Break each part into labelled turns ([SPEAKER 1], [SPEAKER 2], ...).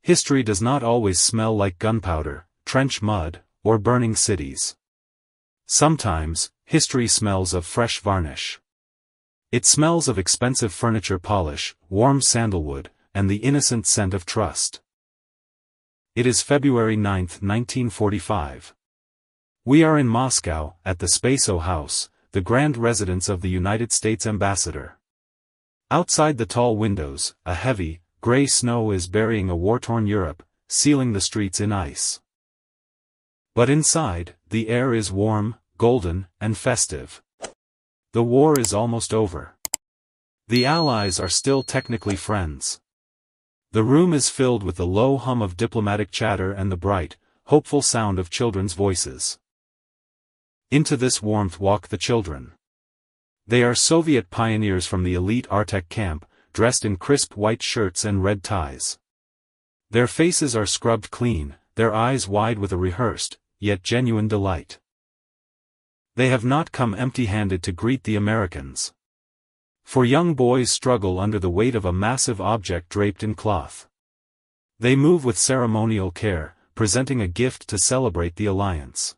[SPEAKER 1] History does not always smell like gunpowder, trench mud, or burning cities. Sometimes, history smells of fresh varnish. It smells of expensive furniture polish, warm sandalwood, and the innocent scent of trust. It is February 9, 1945. We are in Moscow, at the Spies House, the grand residence of the United States ambassador. Outside the tall windows, a heavy, gray snow is burying a war-torn Europe, sealing the streets in ice. But inside, the air is warm, golden, and festive. The war is almost over. The Allies are still technically friends. The room is filled with the low hum of diplomatic chatter and the bright, hopeful sound of children's voices. Into this warmth walk the children. They are Soviet pioneers from the elite Artek camp, dressed in crisp white shirts and red ties. Their faces are scrubbed clean, their eyes wide with a rehearsed, yet genuine delight. They have not come empty-handed to greet the Americans. For young boys struggle under the weight of a massive object draped in cloth. They move with ceremonial care, presenting a gift to celebrate the alliance.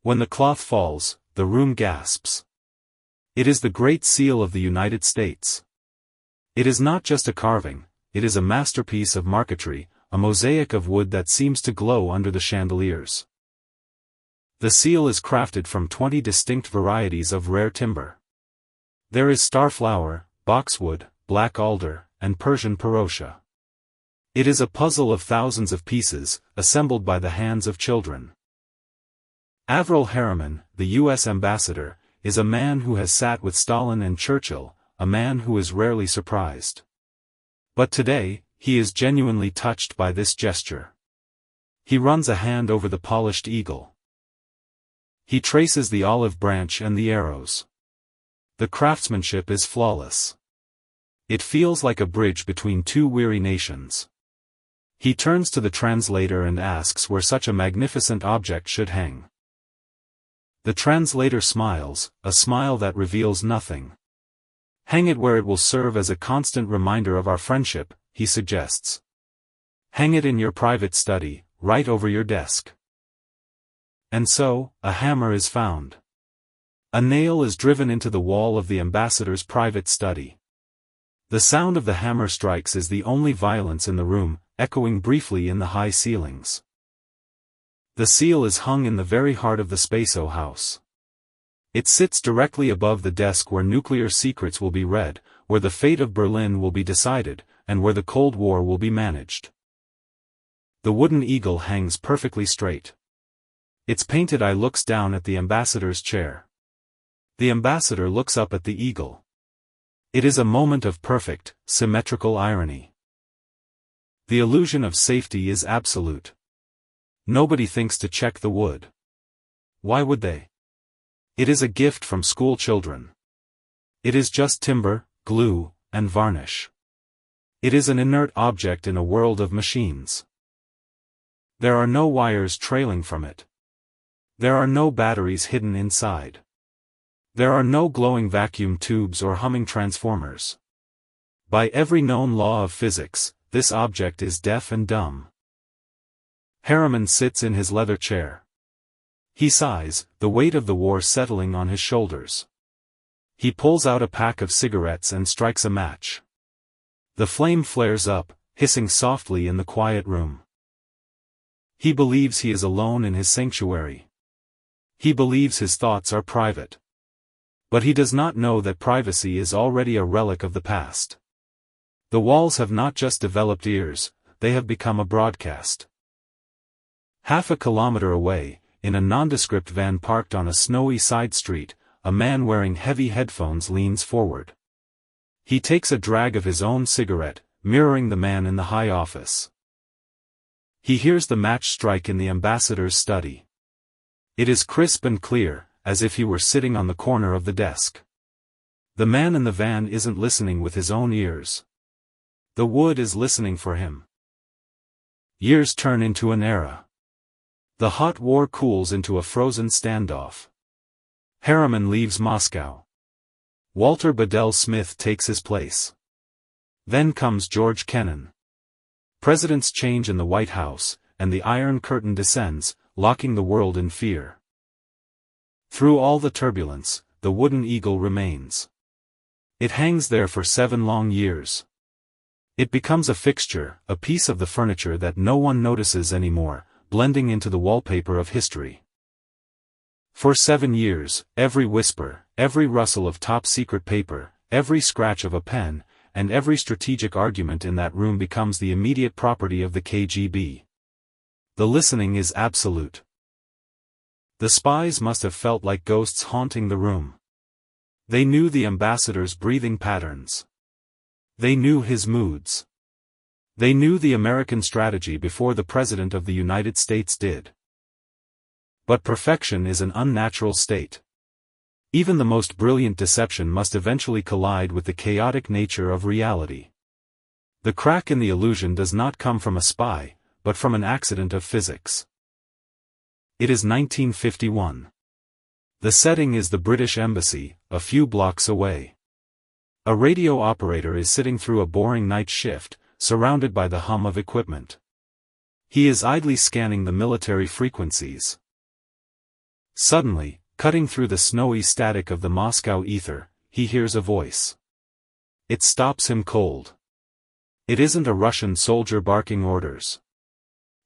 [SPEAKER 1] When the cloth falls, the room gasps. It is the Great Seal of the United States. It is not just a carving, it is a masterpiece of marquetry, a mosaic of wood that seems to glow under the chandeliers. The seal is crafted from 20 distinct varieties of rare timber. There is starflower, boxwood, black alder, and Persian parotia. It is a puzzle of thousands of pieces, assembled by the hands of children. Avril Harriman, the U.S. ambassador, is a man who has sat with Stalin and Churchill, a man who is rarely surprised. But today, he is genuinely touched by this gesture. He runs a hand over the polished eagle. He traces the olive branch and the arrows. The craftsmanship is flawless. It feels like a bridge between two weary nations. He turns to the translator and asks where such a magnificent object should hang. The translator smiles, a smile that reveals nothing. Hang it where it will serve as a constant reminder of our friendship, he suggests. Hang it in your private study, right over your desk. And so, a hammer is found. A nail is driven into the wall of the ambassador's private study. The sound of the hammer strikes is the only violence in the room, echoing briefly in the high ceilings. The seal is hung in the very heart of the Spies House. It sits directly above the desk where nuclear secrets will be read, where the fate of Berlin will be decided, and where the Cold War will be managed. The wooden eagle hangs perfectly straight. Its painted eye looks down at the ambassador's chair. The ambassador looks up at the eagle. It is a moment of perfect, symmetrical irony. The illusion of safety is absolute. Nobody thinks to check the wood. Why would they? It is a gift from school children. It is just timber, glue, and varnish. It is an inert object in a world of machines. There are no wires trailing from it. There are no batteries hidden inside. There are no glowing vacuum tubes or humming transformers. By every known law of physics, this object is deaf and dumb. Harriman sits in his leather chair. He sighs, the weight of the war settling on his shoulders. He pulls out a pack of cigarettes and strikes a match. The flame flares up, hissing softly in the quiet room. He believes he is alone in his sanctuary. He believes his thoughts are private. But he does not know that privacy is already a relic of the past. The walls have not just developed ears, they have become a broadcast. Half a kilometer away, in a nondescript van parked on a snowy side street, a man wearing heavy headphones leans forward. He takes a drag of his own cigarette, mirroring the man in the high office. He hears the match strike in the ambassador's study. It is crisp and clear, as if he were sitting on the corner of the desk. The man in the van isn't listening with his own ears. The wood is listening for him. Years turn into an era. The hot war cools into a frozen standoff. Harriman leaves Moscow. Walter Bedell Smith takes his place. Then comes George Kennan. Presidents change in the White House, and the Iron Curtain descends, locking the world in fear. Through all the turbulence, the wooden eagle remains. It hangs there for 7 long years. It becomes a fixture, a piece of the furniture that no one notices anymore, blending into the wallpaper of history. For 7 years, every whisper, every rustle of top-secret paper, every scratch of a pen, and every strategic argument in that room becomes the immediate property of the KGB. The listening is absolute. The spies must have felt like ghosts haunting the room. They knew the ambassador's breathing patterns. They knew his moods. They knew the American strategy before the President of the United States did. But perfection is an unnatural state. Even the most brilliant deception must eventually collide with the chaotic nature of reality. The crack in the illusion does not come from a spy, but from an accident of physics. It is 1951. The setting is the British Embassy, a few blocks away. A radio operator is sitting through a boring night shift, surrounded by the hum of equipment. He is idly scanning the military frequencies. Suddenly, cutting through the snowy static of the Moscow ether, he hears a voice. It stops him cold. It isn't a Russian soldier barking orders.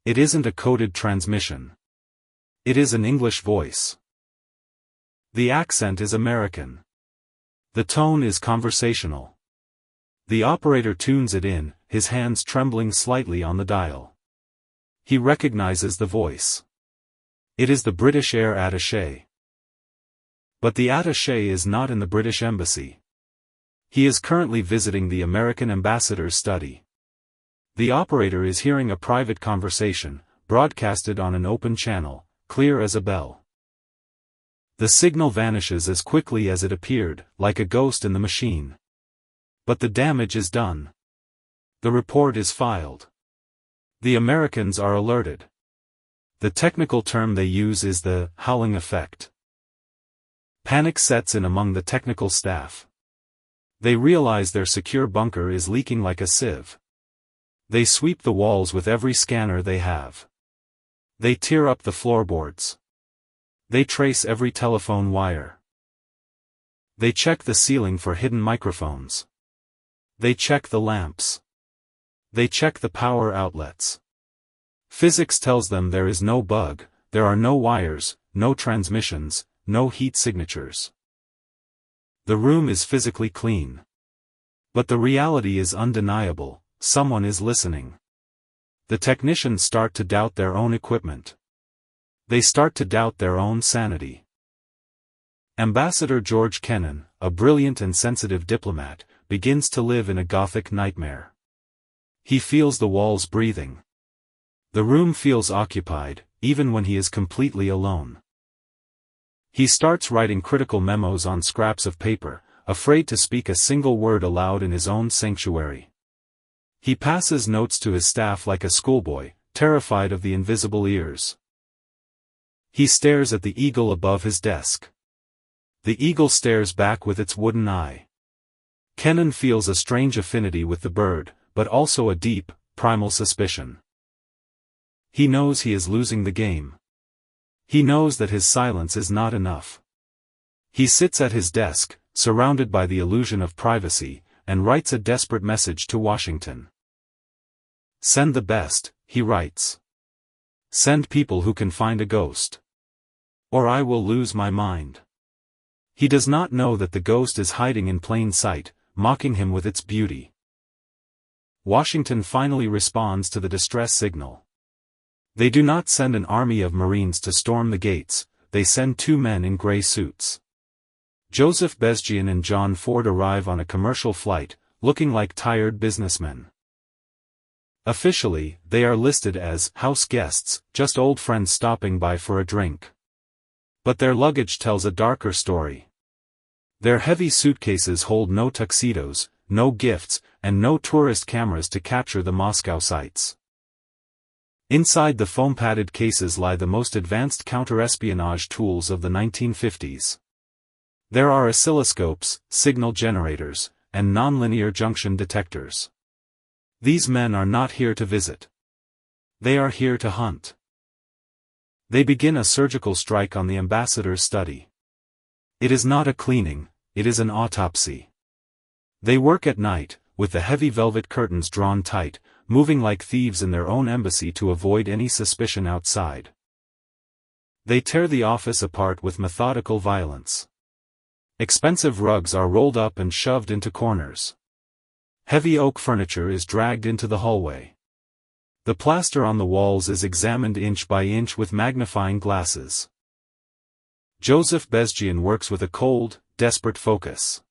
[SPEAKER 1] It isn't a coded transmission. It is an English voice. The accent is American. The tone is conversational. The operator tunes it in, his hands trembling slightly on the dial. He recognizes the voice. It is the British air attaché. But the attaché is not in the British Embassy. He is currently visiting the American ambassador's study. The operator is hearing a private conversation, broadcasted on an open channel, clear as a bell. The signal vanishes as quickly as it appeared, like a ghost in the machine. But the damage is done. The report is filed. The Americans are alerted. The technical term they use is the howling effect. Panic sets in among the technical staff. They realize their secure bunker is leaking like a sieve. They sweep the walls with every scanner they have. They tear up the floorboards. They trace every telephone wire. They check the ceiling for hidden microphones. They check the lamps. They check the power outlets. Physics tells them there is no bug, there are no wires, no transmissions, no heat signatures. The room is physically clean. But the reality is undeniable, someone is listening. The technicians start to doubt their own equipment. They start to doubt their own sanity. Ambassador George Kennan, a brilliant and sensitive diplomat, begins to live in a Gothic nightmare. He feels the walls breathing. The room feels occupied, even when he is completely alone. He starts writing critical memos on scraps of paper, afraid to speak a single word aloud in his own sanctuary. He passes notes to his staff like a schoolboy, terrified of the invisible ears. He stares at the eagle above his desk. The eagle stares back with its wooden eye. Kennan feels a strange affinity with the bird, but also a deep, primal suspicion. He knows he is losing the game. He knows that his silence is not enough. He sits at his desk, surrounded by the illusion of privacy, and writes a desperate message to Washington. Send the best, he writes. Send people who can find a ghost. Or I will lose my mind. He does not know that the ghost is hiding in plain sight, mocking him with its beauty. Washington finally responds to the distress signal. They do not send an army of Marines to storm the gates, they send 2 men in gray suits. Joseph Bezgian and John Ford arrive on a commercial flight, looking like tired businessmen. Officially, they are listed as house guests, just old friends stopping by for a drink. But their luggage tells a darker story. Their heavy suitcases hold no tuxedos, no gifts, and no tourist cameras to capture the Moscow sights. Inside the foam-padded cases lie the most advanced counter-espionage tools of the 1950s. There are oscilloscopes, signal generators, and nonlinear junction detectors. These men are not here to visit. They are here to hunt. They begin a surgical strike on the ambassador's study. It is not a cleaning, it is an autopsy. They work at night, with the heavy velvet curtains drawn tight, moving like thieves in their own embassy to avoid any suspicion outside. They tear the office apart with methodical violence. Expensive rugs are rolled up and shoved into corners. Heavy oak furniture is dragged into the hallway. The plaster on the walls is examined inch by inch with magnifying glasses. Joseph Bezgian works with a cold, desperate focus.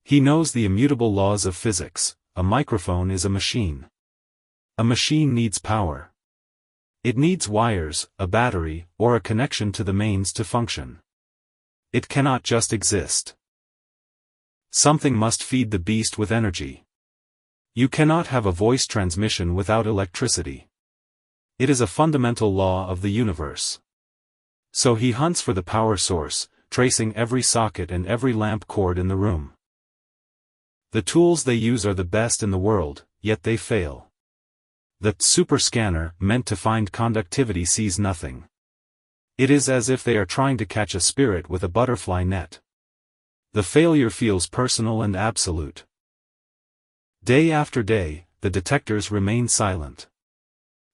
[SPEAKER 1] He knows the immutable laws of physics. A microphone is a machine. A machine needs power. It needs wires, a battery, or a connection to the mains to function. It cannot just exist. Something must feed the beast with energy. You cannot have a voice transmission without electricity. It is a fundamental law of the universe. So he hunts for the power source, tracing every socket and every lamp cord in the room. The tools they use are the best in the world, yet they fail. The super scanner, meant to find conductivity, sees nothing. It is as if they are trying to catch a spirit with a butterfly net. The failure feels personal and absolute. Day after day, the detectors remain silent.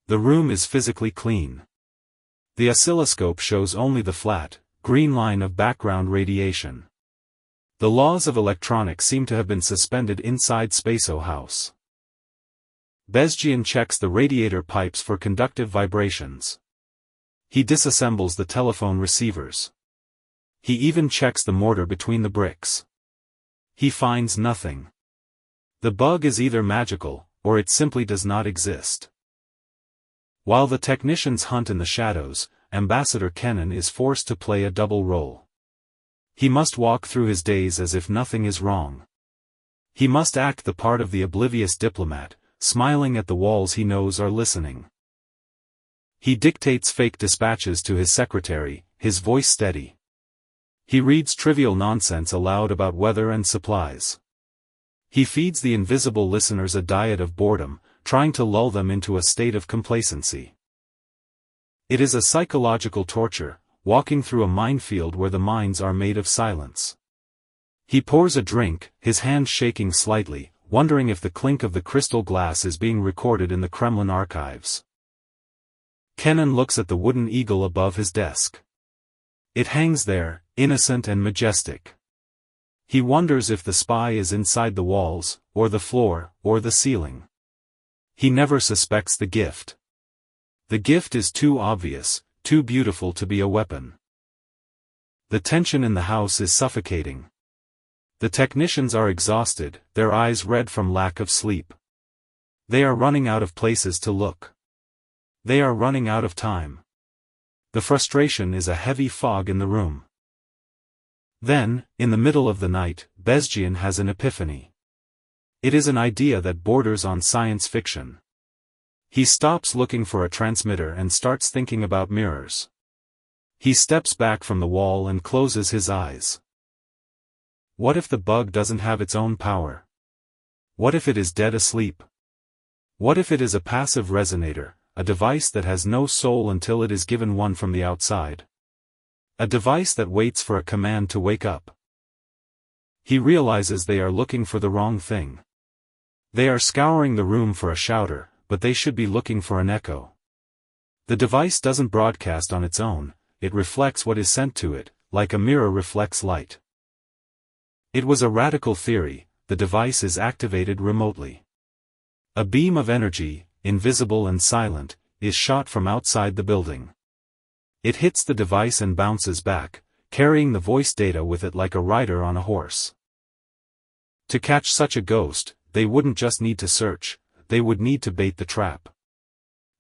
[SPEAKER 1] The room is physically clean. The oscilloscope shows only the flat, green line of background radiation. The laws of electronics seem to have been suspended inside Spaso House. Bezgian checks the radiator pipes for conductive vibrations. He disassembles the telephone receivers. He even checks the mortar between the bricks. He finds nothing. The bug is either magical, or it simply does not exist. While the technicians hunt in the shadows, Ambassador Kennan is forced to play a double role. He must walk through his days as if nothing is wrong. He must act the part of the oblivious diplomat, smiling at the walls he knows are listening. He dictates fake dispatches to his secretary, his voice steady. He reads trivial nonsense aloud about weather and supplies. He feeds the invisible listeners a diet of boredom, trying to lull them into a state of complacency. It is a psychological torture, walking through a minefield where the mines are made of silence. He pours a drink, his hand shaking slightly, wondering if the clink of the crystal glass is being recorded in the Kremlin archives. Kennan looks at the wooden eagle above his desk. It hangs there, innocent and majestic. He wonders if the spy is inside the walls, or the floor, or the ceiling. He never suspects the gift. The gift is too obvious, too beautiful to be a weapon. The tension in the house is suffocating. The technicians are exhausted, their eyes red from lack of sleep. They are running out of places to look. They are running out of time. The frustration is a heavy fog in the room. Then, in the middle of the night, Bezgian has an epiphany. It is an idea that borders on science fiction. He stops looking for a transmitter and starts thinking about mirrors. He steps back from the wall and closes his eyes. What if the bug doesn't have its own power? What if it is dead asleep? What if it is a passive resonator, a device that has no soul until it is given one from the outside? A device that waits for a command to wake up. He realizes they are looking for the wrong thing. They are scouring the room for a shouter, but they should be looking for an echo. The device doesn't broadcast on its own, it reflects what is sent to it, like a mirror reflects light. It was a radical theory, the device is activated remotely. A beam of energy, invisible and silent, is shot from outside the building. It hits the device and bounces back, carrying the voice data with it like a rider on a horse. To catch such a ghost, they wouldn't just need to search, they would need to bait the trap.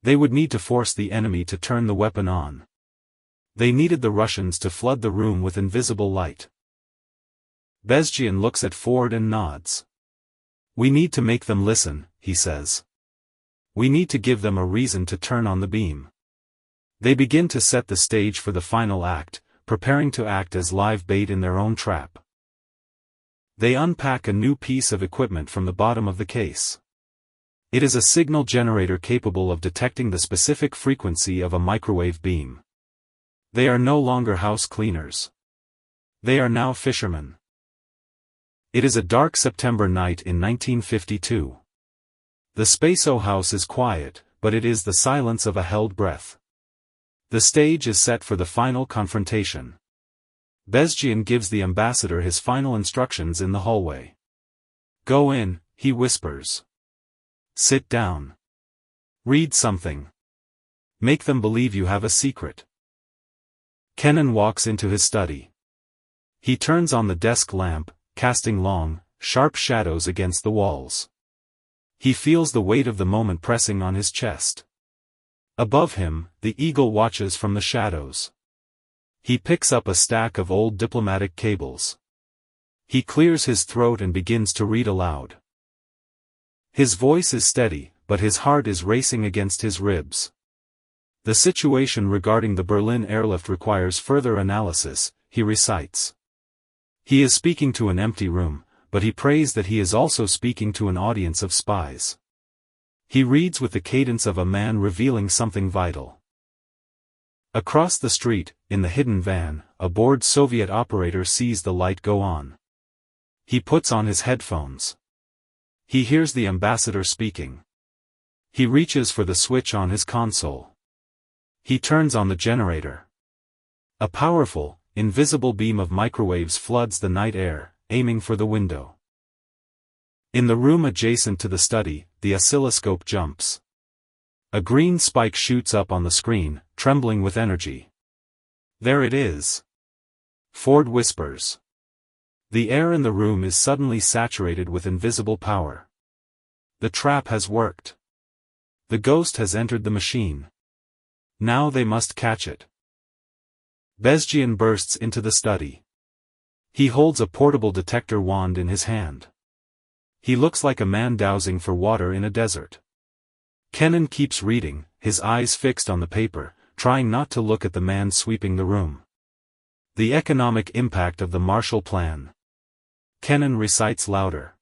[SPEAKER 1] They would need to force the enemy to turn the weapon on. They needed the Russians to flood the room with invisible light. Bezgian looks at Ford and nods. We need to make them listen, he says. We need to give them a reason to turn on the beam. They begin to set the stage for the final act, preparing to act as live bait in their own trap. They unpack a new piece of equipment from the bottom of the case. It is a signal generator capable of detecting the specific frequency of a microwave beam. They are no longer house cleaners. They are now fishermen. It is a dark September night in 1952. The Spaso house is quiet, but it is the silence of a held breath. The stage is set for the final confrontation. Bezgian gives the ambassador his final instructions in the hallway. "Go in," he whispers. "Sit down. Read something. Make them believe you have a secret." Kenan walks into his study. He turns on the desk lamp, casting long, sharp shadows against the walls. He feels the weight of the moment pressing on his chest. Above him, the eagle watches from the shadows. He picks up a stack of old diplomatic cables. He clears his throat and begins to read aloud. His voice is steady, but his heart is racing against his ribs. The situation regarding the Berlin airlift requires further analysis, he recites. He is speaking to an empty room, but he prays that he is also speaking to an audience of spies. He reads with the cadence of a man revealing something vital. Across the street, in the hidden van, a bored Soviet operator sees the light go on. He puts on his headphones. He hears the ambassador speaking. He reaches for the switch on his console. He turns on the generator. A powerful, invisible beam of microwaves floods the night air, aiming for the window. In the room adjacent to the study, the oscilloscope jumps. A green spike shoots up on the screen, trembling with energy. "There it is," Ford whispers. The air in the room is suddenly saturated with invisible power. The trap has worked. The ghost has entered the machine. Now they must catch it. Bezgian bursts into the study. He holds a portable detector wand in his hand. He looks like a man dowsing for water in a desert. Kenan keeps reading, his eyes fixed on the paper, trying not to look at the man sweeping the room. The economic impact of the Marshall Plan. Kenan recites louder.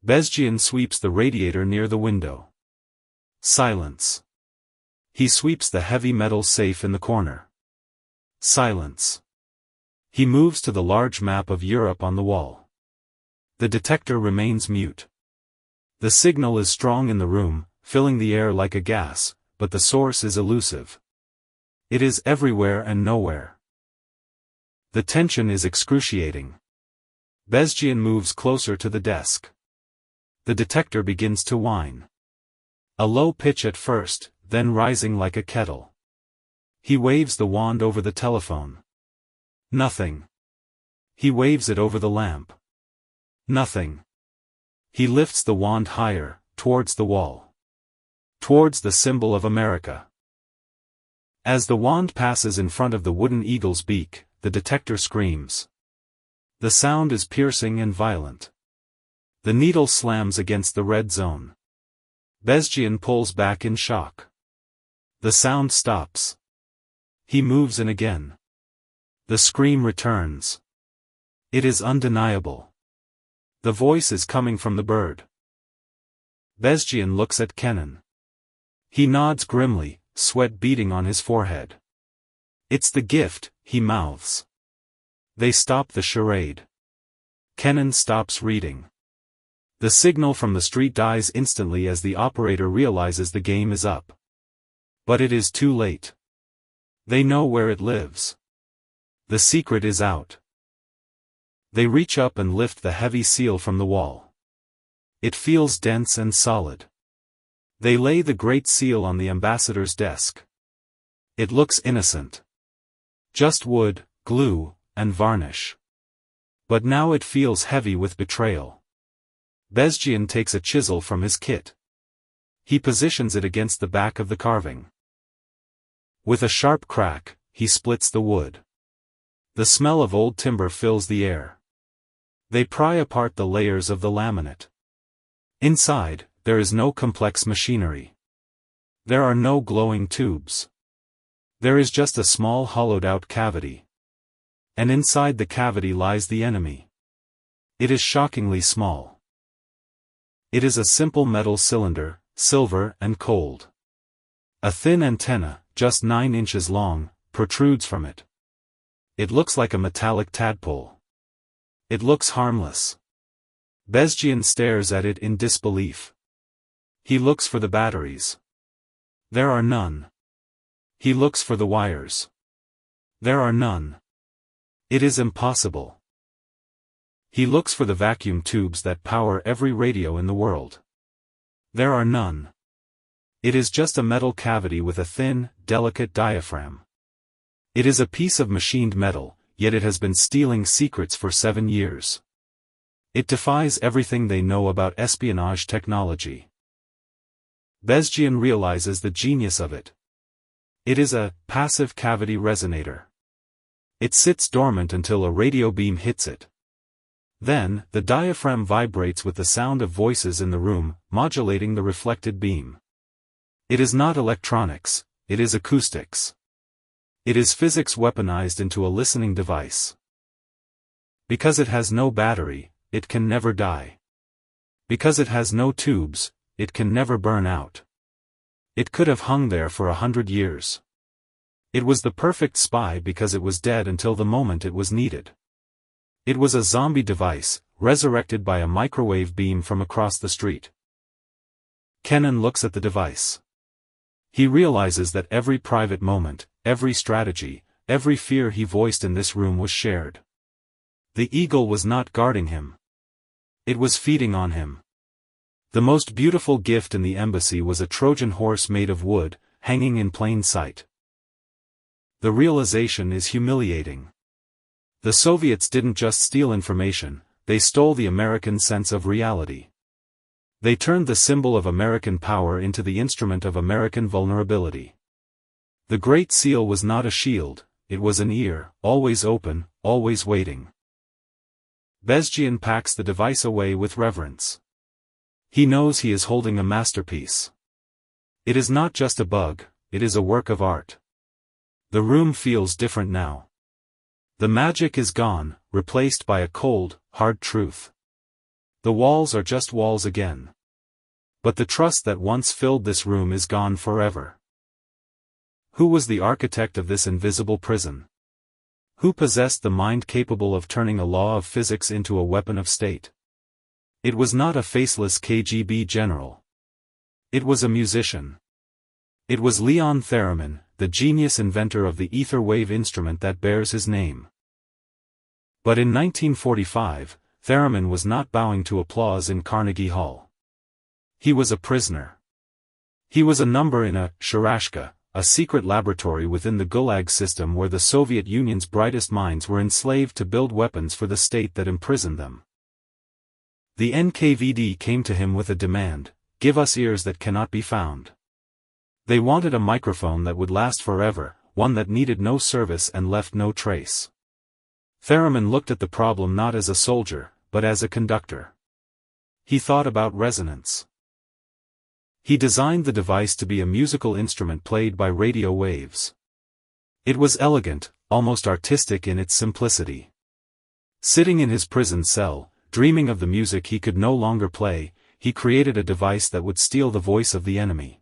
[SPEAKER 1] Bezgian sweeps the radiator near the window. Silence. He sweeps the heavy metal safe in the corner. Silence. He moves to the large map of Europe on the wall. The detector remains mute. The signal is strong in the room, filling the air like a gas, but the source is elusive. It is everywhere and nowhere. The tension is excruciating. Bezgian moves closer to the desk. The detector begins to whine. A low pitch at first, then rising like a kettle. He waves the wand over the telephone. Nothing. He waves it over the lamp. Nothing. He lifts the wand higher, towards the wall. Towards the symbol of America. As the wand passes in front of the wooden eagle's beak, the detector screams. The sound is piercing and violent. The needle slams against the red zone. Bezgian pulls back in shock. The sound stops. He moves in again. The scream returns. It is undeniable. The voice is coming from the bird. Bezgian looks at Kenan. He nods grimly, sweat beading on his forehead. "It's the gift," he mouths. They stop the charade. Kenan stops reading. The signal from the street dies instantly as the operator realizes the game is up. But it is too late. They know where it lives. The secret is out. They reach up and lift the heavy seal from the wall. It feels dense and solid. They lay the great seal on the ambassador's desk. It looks innocent. Just wood, glue, and varnish. But now it feels heavy with betrayal. Bezgian takes a chisel from his kit. He positions it against the back of the carving. With a sharp crack, he splits the wood. The smell of old timber fills the air. They pry apart the layers of the laminate. Inside, there is no complex machinery. There are no glowing tubes. There is just a small hollowed-out cavity. And inside the cavity lies the enemy. It is shockingly small. It is a simple metal cylinder, silver and cold. A thin antenna, just 9 inches long, protrudes from it. It looks like a metallic tadpole. It looks harmless. Bezgian stares at it in disbelief. He looks for the batteries. There are none. He looks for the wires. There are none. It is impossible. He looks for the vacuum tubes that power every radio in the world. There are none. It is just a metal cavity with a thin, delicate diaphragm. It is a piece of machined metal, yet it has been stealing secrets for 7 years. It defies everything they know about espionage technology. Bezgian realizes the genius of it. It is a passive cavity resonator. It sits dormant until a radio beam hits it. Then, the diaphragm vibrates with the sound of voices in the room, modulating the reflected beam. It is not electronics, it is acoustics. It is physics weaponized into a listening device. Because it has no battery, it can never die. Because it has no tubes, it can never burn out. It could have hung there for 100 years. It was the perfect spy because it was dead until the moment it was needed. It was a zombie device, resurrected by a microwave beam from across the street. Kenan looks at the device. He realizes that every private moment, every strategy, every fear he voiced in this room was shared. The eagle was not guarding him. It was feeding on him. The most beautiful gift in the embassy was a Trojan horse made of wood, hanging in plain sight. The realization is humiliating. The Soviets didn't just steal information, they stole the American sense of reality. They turned the symbol of American power into the instrument of American vulnerability. The Great Seal was not a shield, it was an ear, always open, always waiting. Bezgian packs the device away with reverence. He knows he is holding a masterpiece. It is not just a bug, it is a work of art. The room feels different now. The magic is gone, replaced by a cold, hard truth. The walls are just walls again. But the trust that once filled this room is gone forever. Who was the architect of this invisible prison? Who possessed the mind capable of turning a law of physics into a weapon of state? It was not a faceless KGB general. It was a musician. It was Leon Theremin, the genius inventor of the ether wave instrument that bears his name. But in 1945, Theremin was not bowing to applause in Carnegie Hall. He was a prisoner. He was a number in a sharashka, a secret laboratory within the Gulag system where the Soviet Union's brightest minds were enslaved to build weapons for the state that imprisoned them. The NKVD came to him with a demand: give us ears that cannot be found. They wanted a microphone that would last forever, one that needed no service and left no trace. Theremin looked at the problem not as a soldier, but as a conductor. He thought about resonance. He designed the device to be a musical instrument played by radio waves. It was elegant, almost artistic in its simplicity. Sitting in his prison cell, dreaming of the music he could no longer play, he created a device that would steal the voice of the enemy.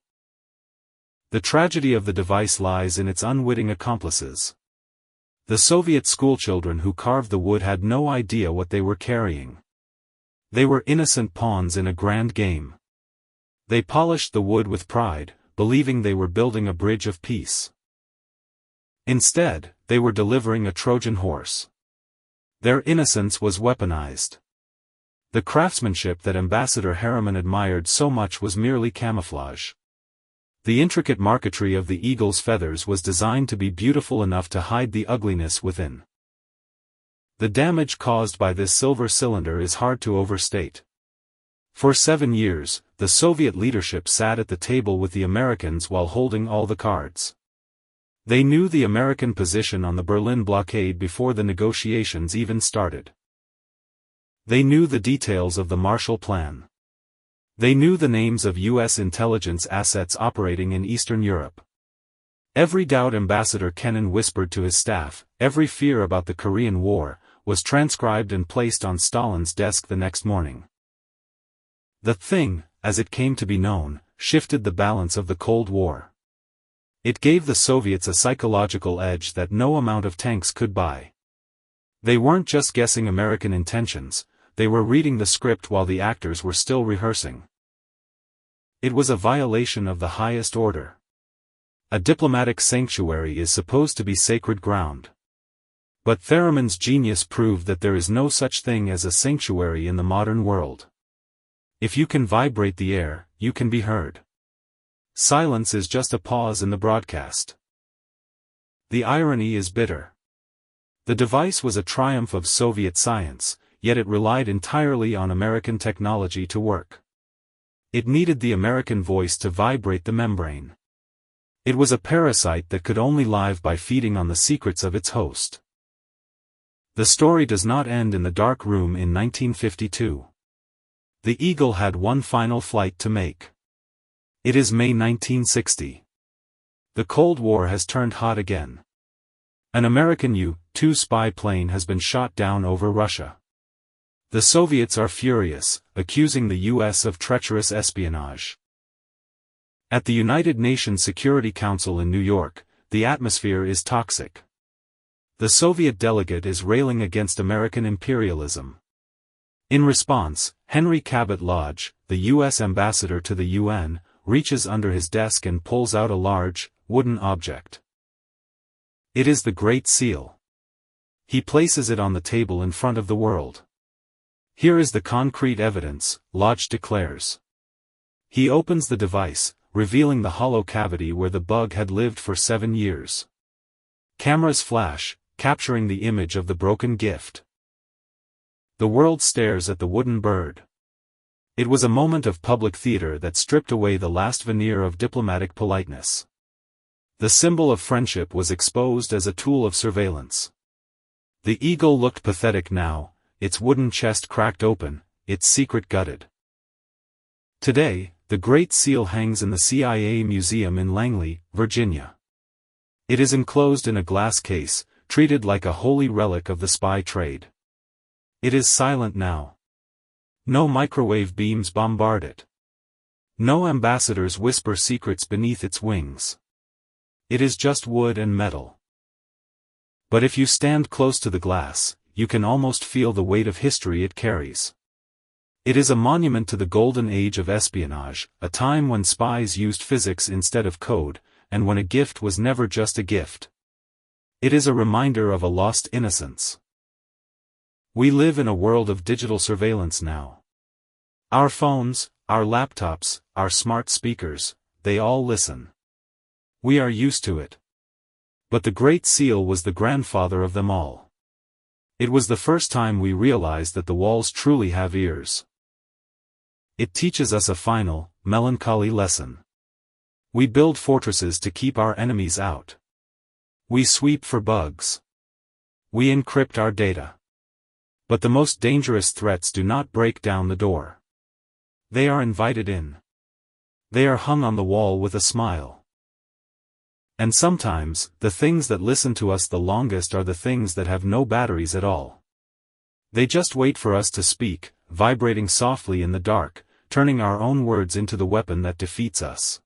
[SPEAKER 1] The tragedy of the device lies in its unwitting accomplices. The Soviet schoolchildren who carved the wood had no idea what they were carrying. They were innocent pawns in a grand game. They polished the wood with pride, believing they were building a bridge of peace. Instead, they were delivering a Trojan horse. Their innocence was weaponized. The craftsmanship that Ambassador Harriman admired so much was merely camouflage. The intricate marquetry of the eagle's feathers was designed to be beautiful enough to hide the ugliness within. The damage caused by this silver cylinder is hard to overstate. For 7 years, the Soviet leadership sat at the table with the Americans while holding all the cards. They knew the American position on the Berlin blockade before the negotiations even started. They knew the details of the Marshall Plan. They knew the names of U.S. intelligence assets operating in Eastern Europe. Every doubt Ambassador Kenan whispered to his staff, every fear about the Korean War, was transcribed and placed on Stalin's desk the next morning. The thing, as it came to be known, shifted the balance of the Cold War. It gave the Soviets a psychological edge that no amount of tanks could buy. They weren't just guessing American intentions, they were reading the script while the actors were still rehearsing. It was a violation of the highest order. A diplomatic sanctuary is supposed to be sacred ground. But Thurman's genius proved that there is no such thing as a sanctuary in the modern world. If you can vibrate the air, you can be heard. Silence is just a pause in the broadcast. The irony is bitter. The device was a triumph of Soviet science, yet it relied entirely on American technology to work. It needed the American voice to vibrate the membrane. It was a parasite that could only live by feeding on the secrets of its host. The story does not end in the dark room in 1952. The Eagle had one final flight to make. It is May 1960. The Cold War has turned hot again. An American U-2 spy plane has been shot down over Russia. The Soviets are furious, accusing the US of treacherous espionage. At the United Nations Security Council in New York, the atmosphere is toxic. The Soviet delegate is railing against American imperialism. In response, Henry Cabot Lodge, the U.S. ambassador to the UN, reaches under his desk and pulls out a large, wooden object. It is the Great Seal. He places it on the table in front of the world. Here is the concrete evidence, Lodge declares. He opens the device, revealing the hollow cavity where the bug had lived for 7 years. Cameras flash, capturing the image of the broken gift. The world stares at the wooden bird. It was a moment of public theater that stripped away the last veneer of diplomatic politeness. The symbol of friendship was exposed as a tool of surveillance. The Eagle looked pathetic now, its wooden chest cracked open, its secret gutted. Today, the Great Seal hangs in the CIA Museum in Langley, Virginia. It is enclosed in a glass case, treated like a holy relic of the spy trade. It is silent now. No microwave beams bombard it. No ambassadors whisper secrets beneath its wings. It is just wood and metal. But if you stand close to the glass, you can almost feel the weight of history it carries. It is a monument to the golden age of espionage, a time when spies used physics instead of code, and when a gift was never just a gift. It is a reminder of a lost innocence. We live in a world of digital surveillance now. Our phones, our laptops, our smart speakers, they all listen. We are used to it. But the Great Seal was the grandfather of them all. It was the first time we realized that the walls truly have ears. It teaches us a final, melancholy lesson. We build fortresses to keep our enemies out. We sweep for bugs. We encrypt our data. But the most dangerous threats do not break down the door. They are invited in. They are hung on the wall with a smile. And sometimes, the things that listen to us the longest are the things that have no batteries at all. They just wait for us to speak, vibrating softly in the dark, turning our own words into the weapon that defeats us.